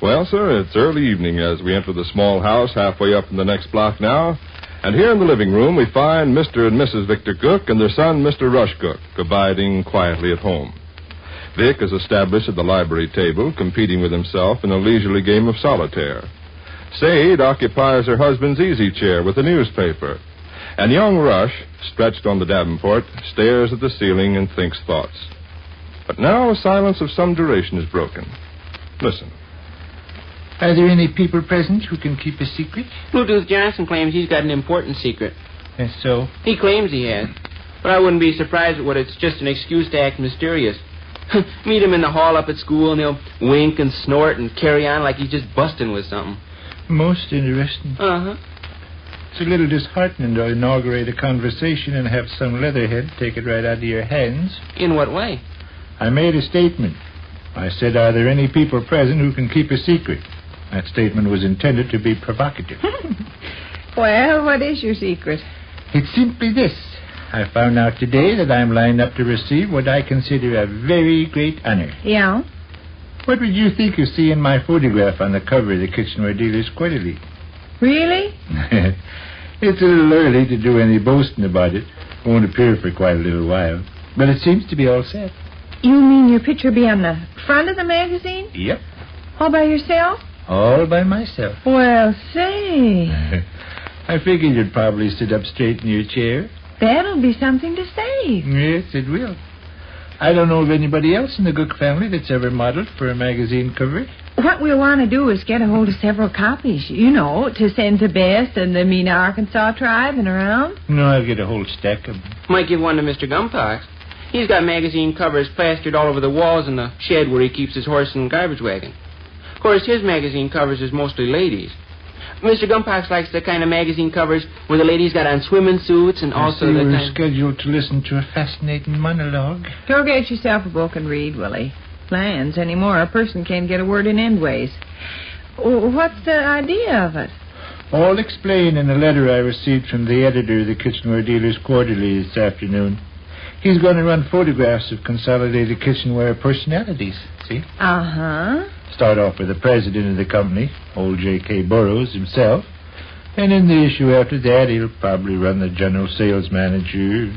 Well, sir, it's early evening as we enter the small house halfway up in the next block now. And here in the living room we find Mr. and Mrs. Victor Gook and their son, Mr. Rush Gook, abiding quietly at home. Vic is established at the library table, competing with himself in a leisurely game of solitaire. Sade occupies her husband's easy chair with a newspaper. And young Rush, stretched on the davenport, stares at the ceiling and thinks thoughts. But now a silence of some duration is broken. Listen. Are there any people present who can keep a secret? Bluetooth Johnson claims he's got an important secret. That's so? He claims he has. But I wouldn't be surprised at what it's just an excuse to act mysterious. Meet him in the hall up at school, and he'll wink and snort and carry on like he's just busting with something. Most interesting. Uh-huh. It's a little disheartening to inaugurate a conversation and have some leatherhead take it right out of your hands. In what way? I made a statement. I said, are there any people present who can keep a secret? That statement was intended to be provocative. Well, what is your secret? It's simply this. I found out today that I'm lined up to receive what I consider a very great honor. Yeah? What would you think of seeing my photograph on the cover of the Kitchenware Dealer's Quarterly? Really? It's a little early to do any boasting about it. Won't appear for quite a little while. But it seems to be all set. You mean your picture be on the front of the magazine? Yep. All by yourself? All by myself. Well, say. I figured you'd probably sit up straight in your chair. That'll be something to say. Yes, it will. I don't know of anybody else in the Gook family that's ever modeled for a magazine cover. What we'll want to do is get a hold of several copies, to send to Bess and the Mena, Arkansas tribe and around. No, I'll get a whole stack of them. Might give one to Mr. Gumpox. He's got magazine covers plastered all over the walls in the shed where he keeps his horse and garbage wagon. Of course, his magazine covers is mostly ladies. Mr. Gumpox likes the kind of magazine covers where the ladies got on swimming suits and also the we're scheduled to listen to a fascinating monologue. Go get yourself a book and read, Willie. Plans anymore. A person can't get a word in endways. What's the idea of it? All explained in a letter I received from the editor of the Kitchenware Dealer's Quarterly this afternoon. He's going to run photographs of Consolidated Kitchenware personalities, see? Uh-huh. Start off with the president of the company, old J.K. Burroughs himself. And in the issue after that, he'll probably run the general sales manager,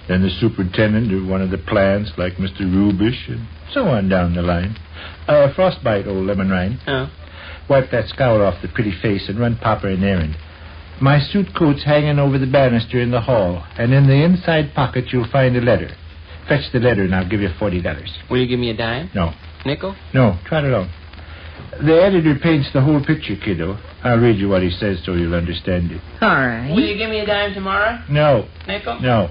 then the superintendent of one of the plants, like Mr. Rubish, and so on down the line. Frostbite, old lemon rind. Oh. Wipe that scowl off the pretty face and run Papa an errand. My suit coat's hanging over the banister in the hall, and in the inside pocket you'll find a letter. Fetch the letter and I'll give you $40. Will you give me a dime? No. Nickel? No, trot along. The editor paints the whole picture, kiddo. I'll read you what he says so you'll understand it. All right. Will you give me a dime tomorrow? No. Nickel? No.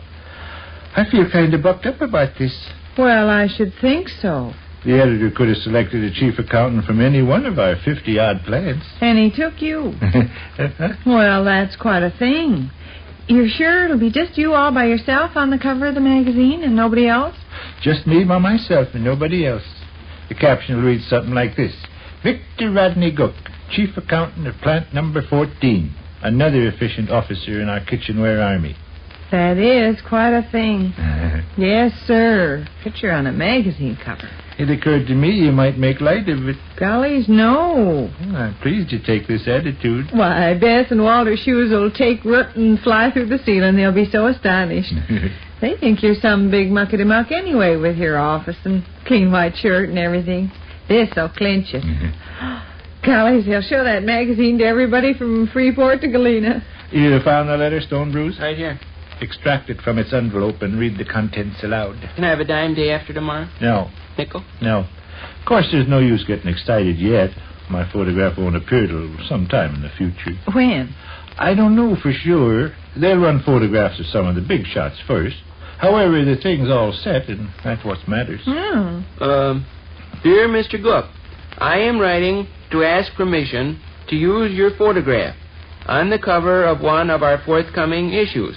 I feel kind of bucked up about this. Well, I should think so. The editor could have selected a chief accountant from any one of our 50-odd plants. And he took you. Well, that's quite a thing. You're sure it'll be just you all by yourself on the cover of the magazine and nobody else? Just me by myself and nobody else. The caption will read something like this. Victor Rodney Gook, chief accountant of plant number 14. Another efficient officer in our kitchenware army. That is quite a thing. Yes, sir. Picture on a magazine cover. It occurred to me you might make light of it. Gollies, no. Well, I'm pleased you take this attitude. Why, Bess and Walter's shoes will take root and fly through the ceiling. They'll be so astonished. They think you're some big muckety-muck anyway with your office and clean white shirt and everything. This'll clinch it. Gollies, they'll show that magazine to everybody from Freeport to Galena. You found the letter, Stone Bruce? Right here. Extract it from its envelope and read the contents aloud. Can I have a dime day after tomorrow? No. Nickel? No. Of course, there's no use getting excited yet. My photograph won't appear till sometime in the future. When? I don't know for sure. They'll run photographs of some of the big shots first. However, the thing's all set, and that's what matters. Dear Mr. Gook, I am writing to ask permission to use your photograph on the cover of one of our forthcoming issues.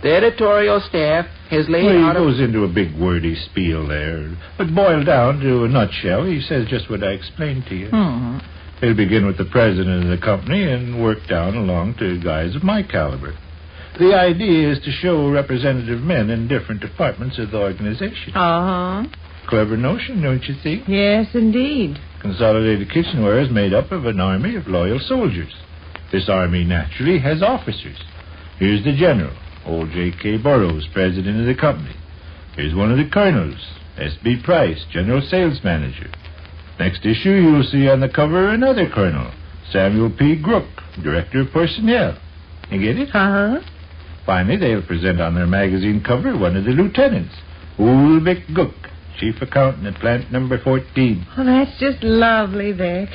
The editorial staff has laid out... He goes into a big wordy spiel there. But boiled down to a nutshell, he says just what I explained to you. Mm-hmm. He'll begin with the president of the company and work down along to guys of my caliber. The idea is to show representative men in different departments of the organization. Uh-huh. Clever notion, don't you think? Yes, indeed. Consolidated Kitchenware is made up of an army of loyal soldiers. This army naturally has officers. Here's the general, old J.K. Burroughs, president of the company. Here's one of the colonels, S.B. Price, general sales manager. Next issue, you'll see on the cover another colonel, Samuel P. Grook, director of personnel. You get it? Uh-huh. Finally, they'll present on their magazine cover one of the lieutenants, old Vic Gook, chief accountant at plant number 14. Oh, that's just lovely, Vic.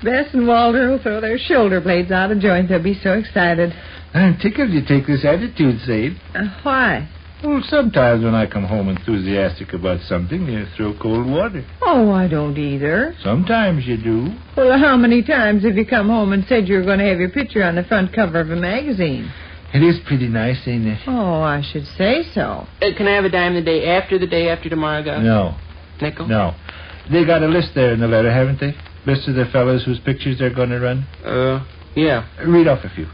Bess and Walter will throw their shoulder blades out of joint. They'll be so excited. I'm tickled you take this attitude, Sade. Why? Well, sometimes when I come home enthusiastic about something, you throw cold water. Oh, I don't either. Sometimes you do. Well, how many times have you come home and said you were going to have your picture on the front cover of a magazine? It is pretty nice, ain't it? Oh, I should say so. Can I have a dime the day after tomorrow, Gov? No. Nickel? No. They got a list there in the letter, haven't they? List of the fellows whose pictures they're going to run? Yeah. Read off a few.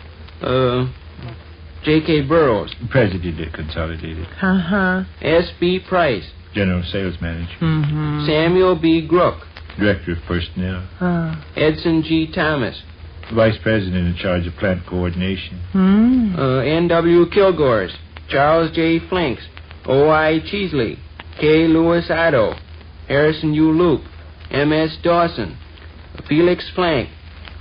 J.K. Burroughs. President of Consolidated. Uh-huh. S.B. Price. General sales manager. Mm-hmm. Samuel B. Grook. Director of personnel. Edson G. Thomas. Vice president in charge of plant coordination. N.W. Kilgores. Charles J. Flinks. O.I. Cheesley. K. Lewis Otto. Harrison U. Loop. M.S. Dawson. Felix Flank.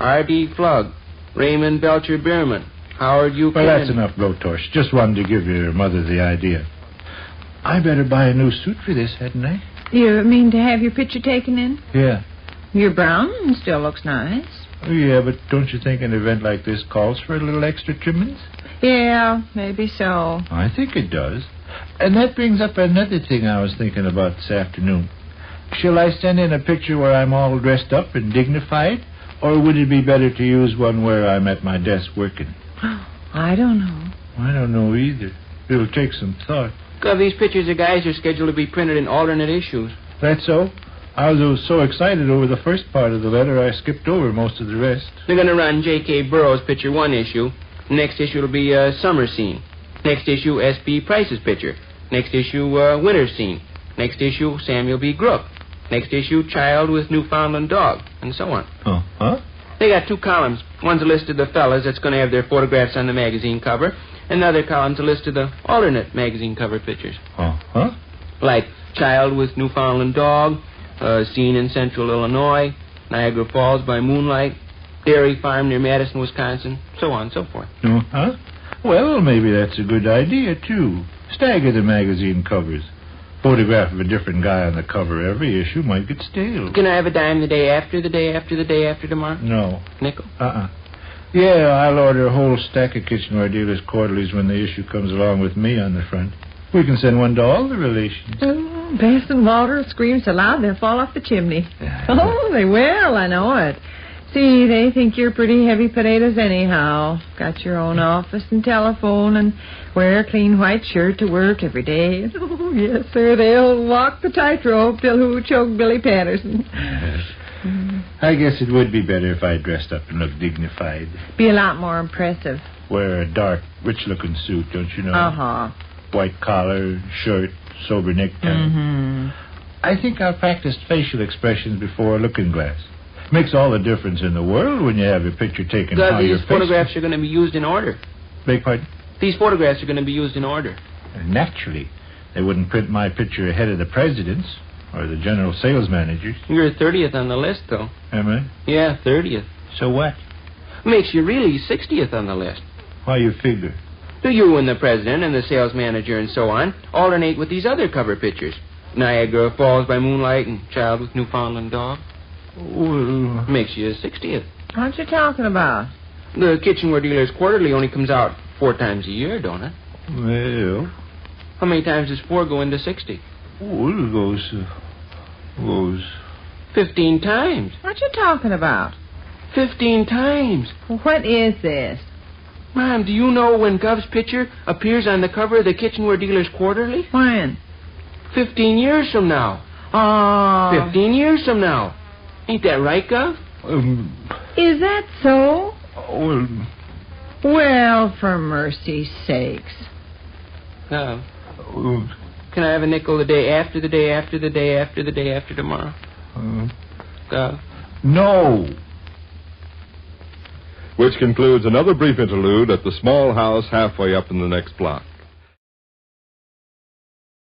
R.D. Flug. Raymond Belcher Bierman. Howard U. Well, Kennedy. that's enough, Blowtorch. Just wanted to give your mother the idea. I better buy a new suit for this, hadn't I? You mean to have your picture taken in? Yeah. Your brown still looks nice. Oh, yeah, but don't you think an event like this calls for a little extra trimmings? Yeah, maybe so. I think it does. And that brings up another thing I was thinking about this afternoon. Shall I send in a picture where I'm all dressed up and dignified? Or would it be better to use one where I'm at my desk working? I don't know. I don't know either. It'll take some thought. Gov, these pictures of guys are scheduled to be printed in alternate issues. That's so? I was so excited over the first part of the letter, I skipped over most of the rest. They're going to run J.K. Burroughs' picture one issue. Next issue will be summer scene. Next issue, S.B. Price's picture. Next issue, winter scene. Next issue, Samuel B. Grook. Next issue, child with Newfoundland dog, and so on. Oh, huh? They got two columns. One's a list of the fellas that's going to have their photographs on the magazine cover, and the other column's a list of the alternate magazine cover pictures. Oh, huh? Like child with Newfoundland dog, scene in central Illinois, Niagara Falls by moonlight, dairy farm near Madison, Wisconsin, so on and so forth. Oh, huh? Well, maybe that's a good idea, too. Stagger the magazine covers. Photograph of a different guy on the cover every issue might get stale. Can I have a dime the day after tomorrow? No. Nickel? Yeah, I'll order a whole stack of Kitchenware Dealers Quarterlies when the issue comes along with me on the front. We can send one to all the relations. Oh, Bess and Walter scream so loud they'll fall off the chimney. Oh, they will, I know it. See, they think you're pretty heavy potatoes anyhow. Got your own office and telephone and wear a clean white shirt to work every day. Oh, yes, sir, they'll walk the tightrope till who choked Billy Patterson. I guess it would be better if I dressed up and looked dignified. Be a lot more impressive. Wear a dark, rich-looking suit, don't you know? Uh-huh. White collar, shirt, sober necktie. Mm-hmm. I think I'll practice facial expressions before a looking glass. Makes all the difference in the world when you have your picture taken how your These photographs are going to be used in order. Beg pardon? These photographs are going to be used in order. Naturally. They wouldn't print my picture ahead of the president's or the general sales managers. You're 30th on the list, though. Am I? Yeah, 30th. So what? Makes you really 60th on the list. How you figure? Do you and the president and the sales manager and so on alternate with these other cover pictures? Niagara Falls by moonlight and child with Newfoundland dog? Well, makes you 60th. What you talking about? The Kitchenware Dealers Quarterly only comes out 4 times a year, don't it? Well... How many times does 4 go into 60? Well, it goes... 15 times. What you talking about? 15 times. What is this? Mom, do you know when Gov's picture appears on the cover of the Kitchenware Dealers Quarterly? When? 15 years from now. Oh. 15 years from now. Ain't that right, Gov? Is that so? Well... Well, for mercy's sakes. Gov, can I have a nickel the day after tomorrow? No. Which concludes another brief interlude at the small house halfway up in the next block.